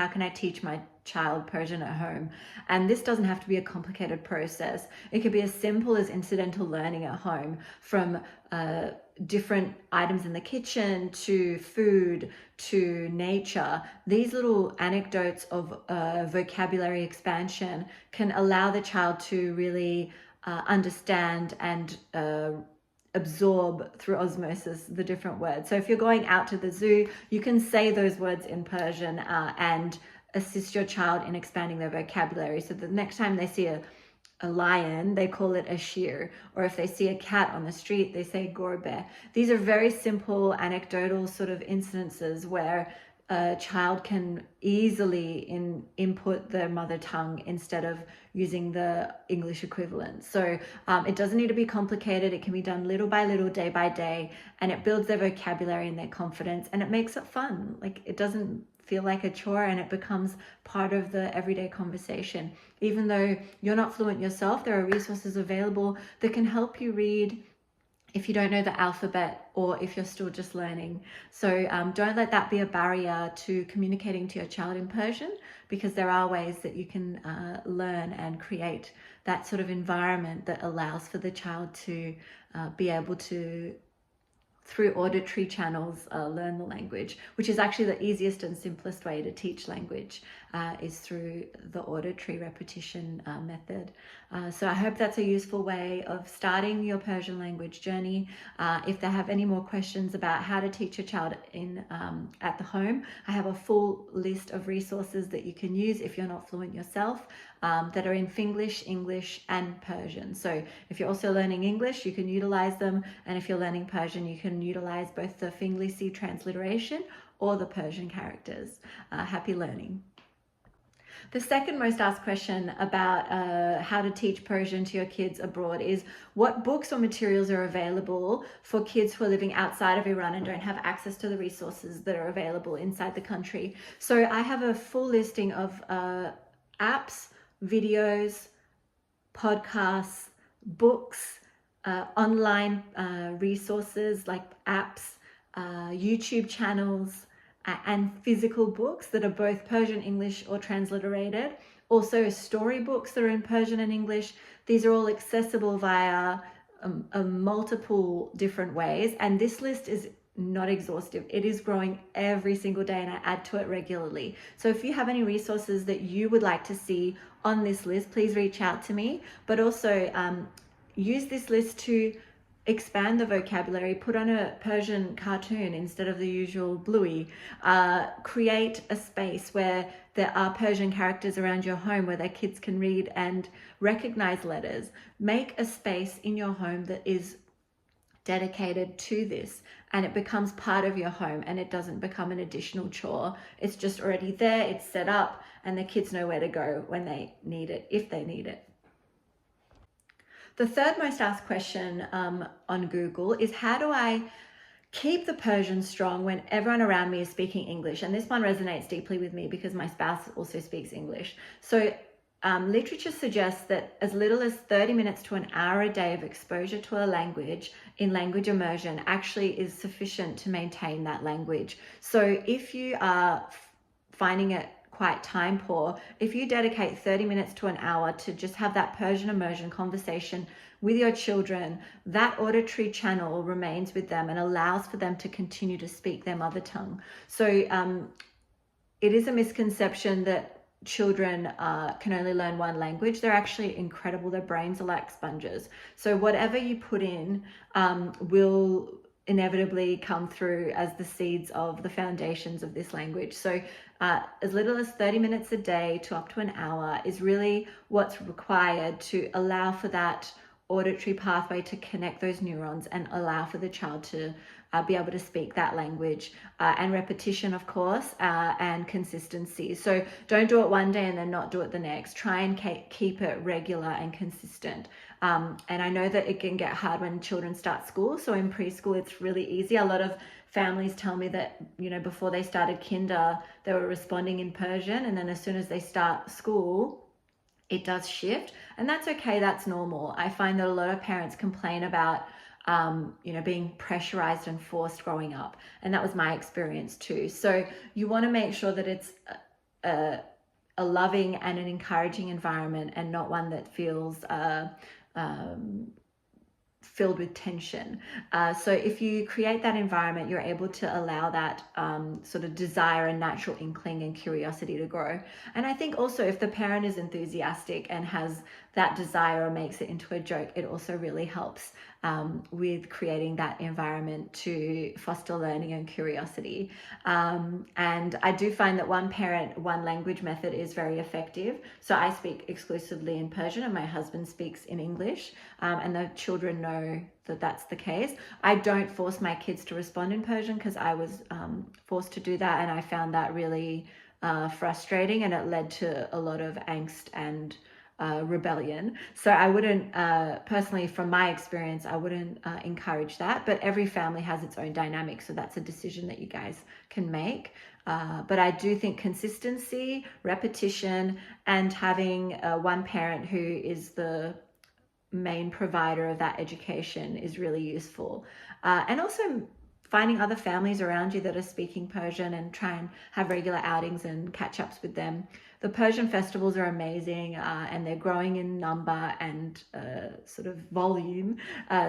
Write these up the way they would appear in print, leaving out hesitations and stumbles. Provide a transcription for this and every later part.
how can I teach my child Persian at home? And this doesn't have to be a complicated process. It could be as simple as incidental learning at home, from different items in the kitchen to food to nature. These little anecdotes of vocabulary expansion can allow the child to really understand and absorb through osmosis the different words. So if you're going out to the zoo, you can say those words in Persian and assist your child in expanding their vocabulary. So the next time they see a lion, they call it a sheer, or if they see a cat on the street, they say gorbe. These are very simple anecdotal sort of incidences where a child can easily input their mother tongue instead of using the English equivalent. So it doesn't need to be complicated. It can be done little by little, day by day, and it builds their vocabulary and their confidence, and it makes it fun. Like, it doesn't feel like a chore, and it becomes part of the everyday conversation. Even though you're not fluent yourself, there are resources available that can help you read if you don't know the alphabet or if you're still just learning. So don't let that be a barrier to communicating to your child in Persian, because there are ways that you can learn and create that sort of environment that allows for the child to be able to, through auditory channels, learn the language, which is actually the easiest and simplest way to teach language, is through the auditory repetition method. So I hope that's a useful way of starting your Persian language journey. If they have any more questions about how to teach a child at the home, I have a full list of resources that you can use if you're not fluent yourself, that are in Finglish, English, and Persian. So if you're also learning English, you can utilize them, and if you're learning Persian, you can utilize both the Finglisi transliteration or the Persian characters. Happy learning. The second most asked question about how to teach Persian to your kids abroad is, what books or materials are available for kids who are living outside of Iran and don't have access to the resources that are available inside the country? So I have a full listing of apps, videos, podcasts, books, online resources like apps, YouTube channels, and physical books that are both Persian, English, or transliterated. Also storybooks that are in Persian and English. These are all accessible via multiple different ways, and this list is not exhaustive. It is growing every single day, and I add to it regularly. So if you have any resources that you would like to see on this list, please reach out to me. But also use this list to expand the vocabulary, put on a Persian cartoon instead of the usual Bluey, create a space where there are Persian characters around your home where their kids can read and recognize letters. Make a space in your home that is dedicated to this, and it becomes part of your home, and it doesn't become an additional chore. It's just already there, it's set up, and the kids know where to go when they need it, if they need it. The third most asked question on Google is, how do I keep the Persian strong when everyone around me is speaking English? And this one resonates deeply with me because my spouse also speaks English. So literature suggests that as little as 30 minutes to an hour a day of exposure to a language in language immersion actually is sufficient to maintain that language. So if you are finding it quite time poor, if you dedicate 30 minutes to an hour to just have that Persian immersion conversation with your children, that auditory channel remains with them and allows for them to continue to speak their mother tongue. So it is a misconception that children can only learn one language. They're actually incredible. Their brains are like sponges. So whatever you put in will inevitably come through as the seeds of the foundations of this language. So as little as 30 minutes a day to up to an hour is really what's required to allow for that auditory pathway to connect those neurons and allow for the child to be able to speak that language, and repetition, of course, and consistency. So don't do it one day and then not do it the next. Try and keep it regular and consistent. And I know that it can get hard when children start school. So in preschool, it's really easy. A lot of families tell me that, you know, before they started kinder, they were responding in Persian. And then as soon as they start school, it does shift. And that's okay. That's normal. I find that a lot of parents complain about being pressurized and forced growing up. And that was my experience too. So you want to make sure that it's a loving and an encouraging environment, and not one that feels filled with tension. So if you create that environment, you're able to allow that sort of desire and natural inkling and curiosity to grow. And I think also if the parent is enthusiastic and has that desire or makes it into a joke, it also really helps with creating that environment to foster learning and curiosity. And I do find that one parent, one language method is very effective. So I speak exclusively in Persian and my husband speaks in English, and the children know that that's the case. I don't force my kids to respond in Persian because I was forced to do that, and I found that really frustrating, and it led to a lot of angst and rebellion. So I wouldn't, personally, from my experience, I wouldn't encourage that. But every family has its own dynamic, so that's a decision that you guys can make. But I do think consistency, repetition, and having one parent who is the main provider of that education is really useful. And also finding other families around you that are speaking Persian and try and have regular outings and catch ups with them. The Persian festivals are amazing, and they're growing in number and sort of volume.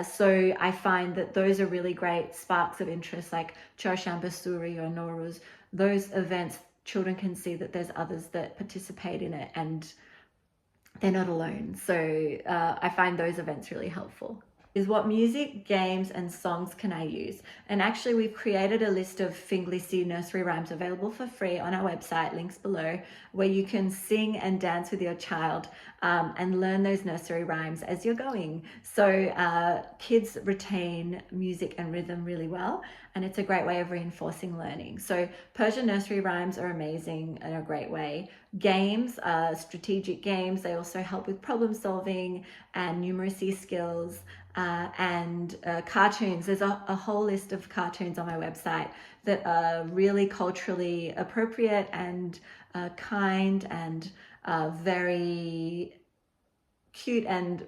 So I find that those are really great sparks of interest, like Chorshanbe Suri or Nowruz. Those events, children can see that there's others that participate in it, and they're not alone. So I find those events really helpful. Is what music, games, and songs can I use? And actually, we've created a list of Englisi nursery rhymes available for free on our website, links below, where you can sing and dance with your child and learn those nursery rhymes as you're going. So kids retain music and rhythm really well, and it's a great way of reinforcing learning. So Persian nursery rhymes are amazing and a great way. Games, strategic games, they also help with problem solving and numeracy skills. And cartoons. There's a whole list of cartoons on my website that are really culturally appropriate and kind and very cute and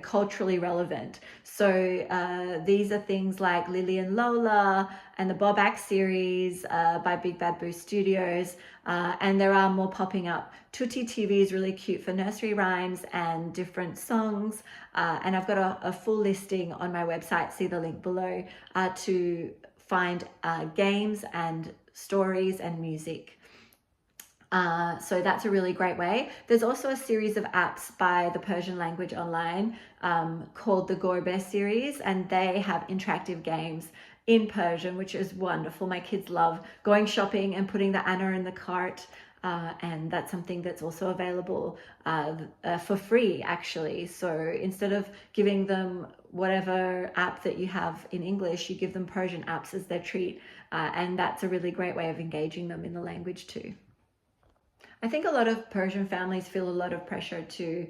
culturally relevant. So these are things like Lily and Lola and the Bob Axe series by Big Bad Boo Studios, and there are more popping up. Tutti TV is really cute for nursery rhymes and different songs, and I've got a full listing on my website, see the link below, to find games and stories and music. So that's a really great way. There's also a series of apps by the Persian Language Online called the Gorbe series, and they have interactive games in Persian, which is wonderful. My kids love going shopping and putting the Anna in the cart, and that's something that's also available for free, actually. So instead of giving them whatever app that you have in English, you give them Persian apps as their treat, and that's a really great way of engaging them in the language too. I think a lot of Persian families feel a lot of pressure to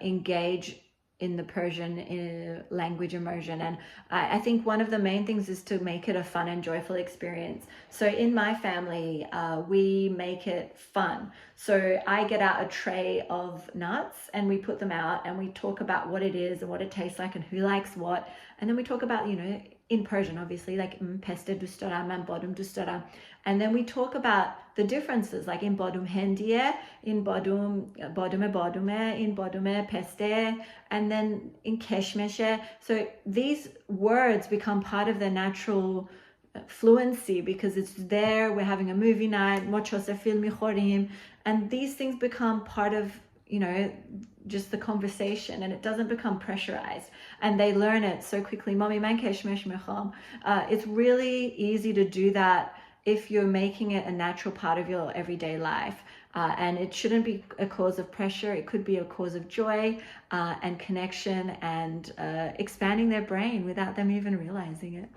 engage in the Persian language immersion, and I think one of the main things is to make it a fun and joyful experience. So in my family, we make it fun. So I get out a tray of nuts and we put them out and we talk about what it is and what it tastes like and who likes what, and then we talk about, in Persian, obviously, like peste dustaram and bodum dustaram. And then we talk about the differences, like in bodum hendiye, in bodume, in bodume peste, and then in keshmeshe. So these words become part of their natural fluency because it's there. We're having a movie night, mochose filmi khorim, and these things become part of just the conversation, and it doesn't become pressurized, and they learn it so quickly. Mommy, man keshmesh mekham. It's really easy to do that if you're making it a natural part of your everyday life, and it shouldn't be a cause of pressure. It could be a cause of joy and connection and expanding their brain without them even realizing it.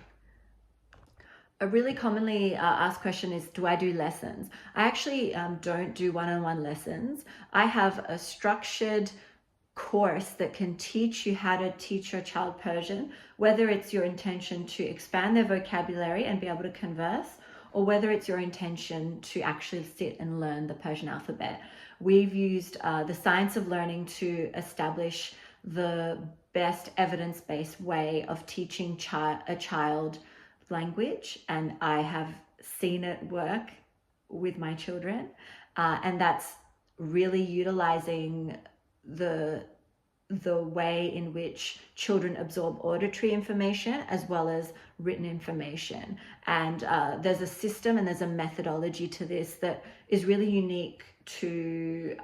A really commonly asked question is, do I do lessons? I actually don't do one-on-one lessons. I have a structured course that can teach you how to teach your child Persian, whether it's your intention to expand their vocabulary and be able to converse, or whether it's your intention to actually sit and learn the Persian alphabet. We've used the science of learning to establish the best evidence-based way of teaching a child language, and I have seen it work with my children. And that's really utilizing the way in which children absorb auditory information as well as written information. And there's a system and there's a methodology to this that is really unique to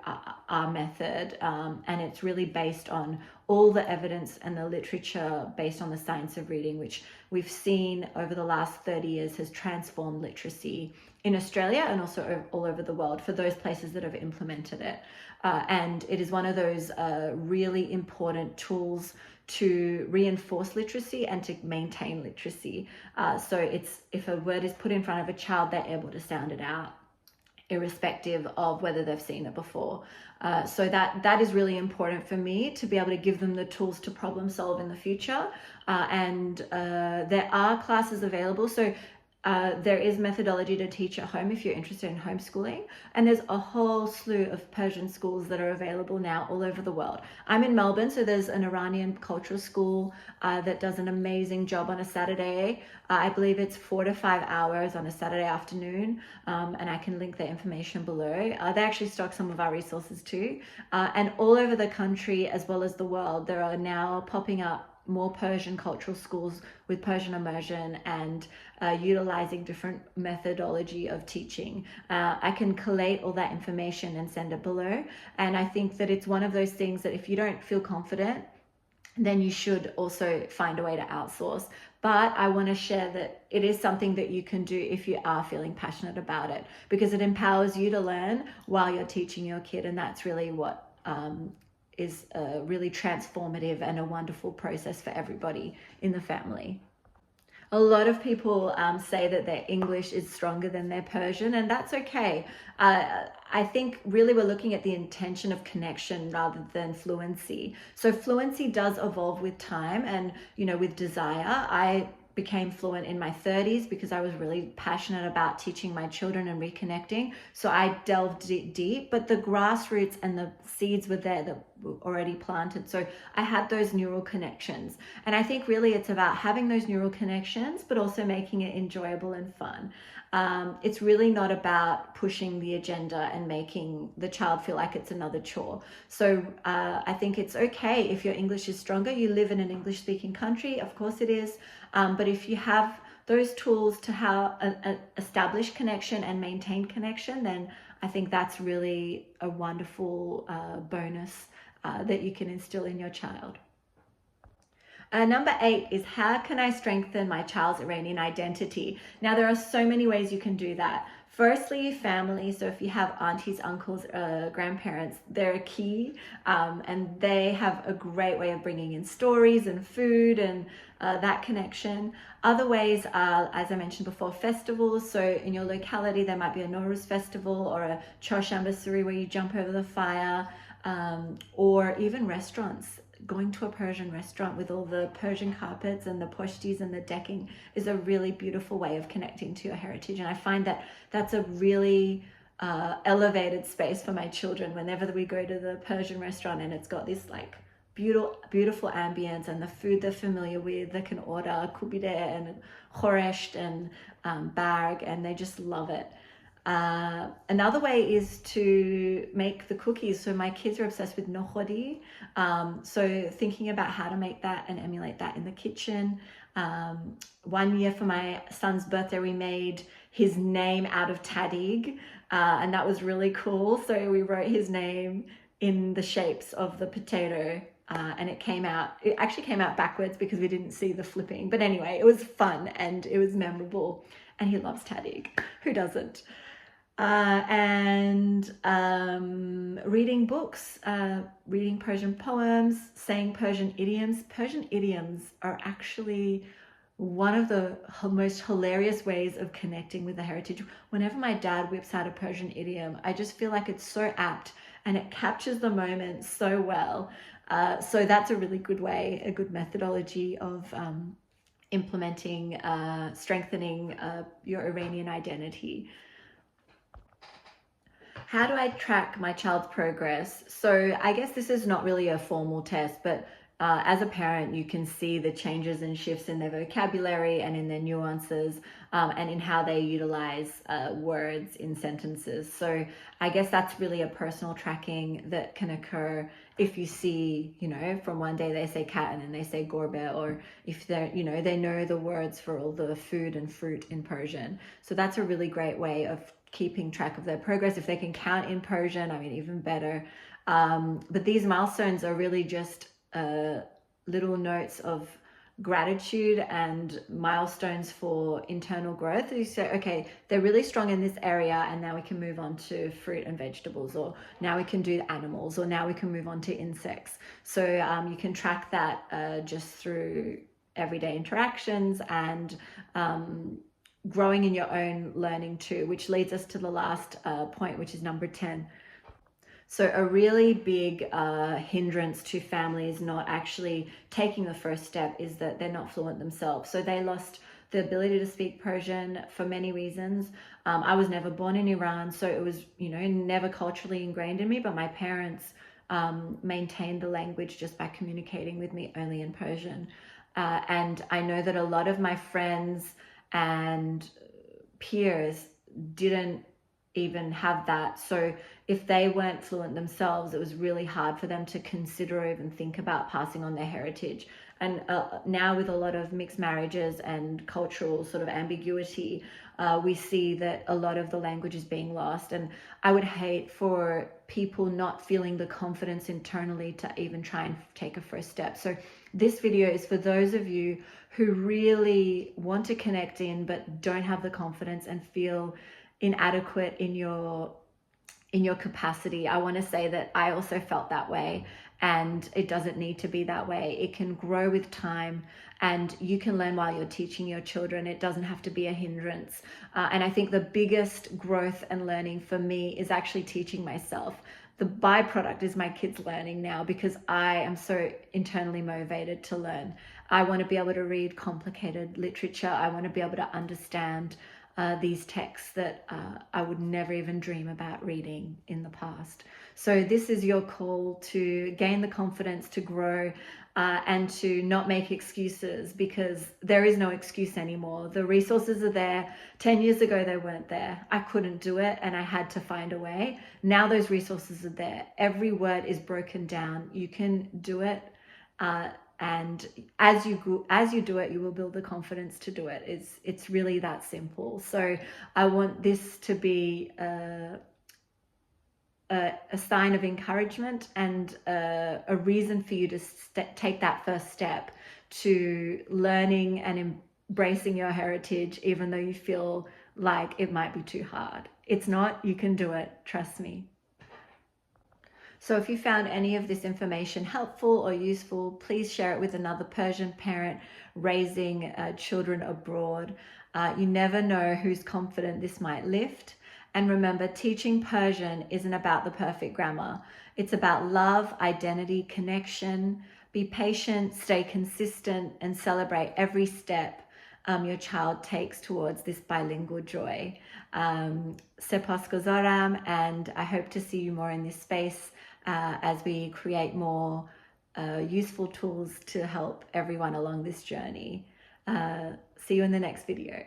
our method, and it's really based on all the evidence and the literature based on the science of reading, which we've seen over the last 30 years has transformed literacy in Australia and also all over the world for those places that have implemented it. And it is one of those really important tools to reinforce literacy and to maintain literacy. So it's, if a word is put in front of a child, they're able to sound it out, irrespective of whether they've seen it before. So that is really important for me, to be able to give them the tools to problem solve in the future. And there are classes available. So there is methodology to teach at home if you're interested in homeschooling, and there's a whole slew of Persian schools that are available now all over the world. I'm in Melbourne, so there's an Iranian cultural school that does an amazing job on a Saturday. I believe it's 4 to 5 hours on a Saturday afternoon, and I can link the information below. They actually stock some of our resources too, and all over the country as well as the world, there are now popping up more Persian cultural schools with Persian immersion and utilizing different methodology of teaching. I can collate all that information and send it below. And I think that it's one of those things that if you don't feel confident, then you should also find a way to outsource. But I want to share that it is something that you can do if you are feeling passionate about it, because it empowers you to learn while you're teaching your kid. And that's really what is really transformative and a wonderful process for everybody in the family. A lot of people say that their English is stronger than their Persian, and that's okay. I think really we're looking at the intention of connection rather than fluency. So fluency does evolve with time and, with desire. I became fluent in my 30s because I was really passionate about teaching my children and reconnecting. So I delved deep, but the grassroots and the seeds were there that were already planted. So I had those neural connections. And I think really it's about having those neural connections, but also making it enjoyable and fun. It's really not about pushing the agenda and making the child feel like it's another chore. So I think it's okay if your English is stronger. You live in an English-speaking country, of course it is. But if you have those tools to establish connection and maintain connection, then I think that's really a wonderful bonus that you can instill in your child. Number 8 is, how can I strengthen my child's Iranian identity? Now, there are so many ways you can do that. Firstly, family. So if you have aunties, uncles, grandparents, they're key, and they have a great way of bringing in stories and food and that connection. Other ways are, as I mentioned before, festivals. So in your locality, there might be a Nowruz festival or a Chorshanbe Suri where you jump over the fire, or even restaurants. Going to a Persian restaurant with all the Persian carpets and the pushtis and the decking is a really beautiful way of connecting to your heritage. And I find that that's a really elevated space for my children whenever we go to the Persian restaurant, and it's got this like beautiful ambience and the food they're familiar with. They can order kubide and khoresht and barg, and they just love it. Another way is to make the cookies. So my kids are obsessed with nokhodi. So thinking about how to make that and emulate that in the kitchen. 1 year for my son's birthday, we made his name out of tadig, and that was really cool. So we wrote his name in the shapes of the potato, and it actually came out backwards because we didn't see the flipping. But anyway, it was fun and it was memorable, and he loves tadig. Who doesn't? And reading books, reading Persian poems, saying Persian idioms. Persian idioms are actually one of the most hilarious ways of connecting with the heritage. Whenever my dad whips out a Persian idiom, I just feel like it's so apt and it captures the moment so well. So that's a really good way, a good methodology of implementing, strengthening your Iranian identity. How do I track my child's progress? So I guess this is not really a formal test, but as a parent, you can see the changes and shifts in their vocabulary and in their nuances, and in how they utilize words in sentences. So I guess that's really a personal tracking that can occur if you see, from one day they say cat and then they say gorbe, or if they're, they know the words for all the food and fruit in Persian. So that's a really great way of keeping track of their progress. If they can count in Persian, I mean, even better. But these milestones are really just little notes of gratitude and milestones for internal growth. You say, okay, they're really strong in this area, and now we can move on to fruit and vegetables, or now we can do animals, or now we can move on to insects. So you can track that just through everyday interactions and growing in your own learning too, which leads us to the last point, which is number 10. So a really big hindrance to families not actually taking the first step is that they're not fluent themselves. So they lost the ability to speak Persian for many reasons. I was never born in Iran, so it was, never culturally ingrained in me, but my parents maintained the language just by communicating with me only in Persian. And I know that a lot of my friends and peers didn't even have that. So if they weren't fluent themselves, it was really hard for them to consider or even think about passing on their heritage. And now with a lot of mixed marriages and cultural sort of ambiguity, we see that a lot of the language is being lost. And I would hate for people not feeling the confidence internally to even try and take a first step. So this video is for those of you who really want to connect in but don't have the confidence and feel inadequate in your capacity. I want to say that I also felt that way, and it doesn't need to be that way. It can grow with time, and you can learn while you're teaching your children. It doesn't have to be a hindrance. And I think the biggest growth and learning for me is actually teaching myself. The byproduct is my kids learning now, because I am so internally motivated to learn. I want to be able to read complicated literature. I want to be able to understand these texts that I would never even dream about reading in the past. So this is your call to gain the confidence, to grow, and to not make excuses, because there is no excuse anymore. The resources are there. 10 years ago, they weren't there. I couldn't do it, and I had to find a way. Now those resources are there. Every word is broken down. You can do it. And as you do it, you will build the confidence to do it. It's really that simple. So I want this to be a sign of encouragement and a reason for you to take that first step to learning and embracing your heritage, even though you feel like it might be too hard. It's not. You can do it. Trust me. So if you found any of this information helpful or useful, please share it with another Persian parent raising children abroad. You never know whose confidence this might lift. And remember, teaching Persian isn't about the perfect grammar. It's about love, identity, connection. Be patient, stay consistent, and celebrate every step your child takes towards this bilingual joy. Sepasgozaram, and I hope to see you more in this space as we create more useful tools to help everyone along this journey. See you in the next video.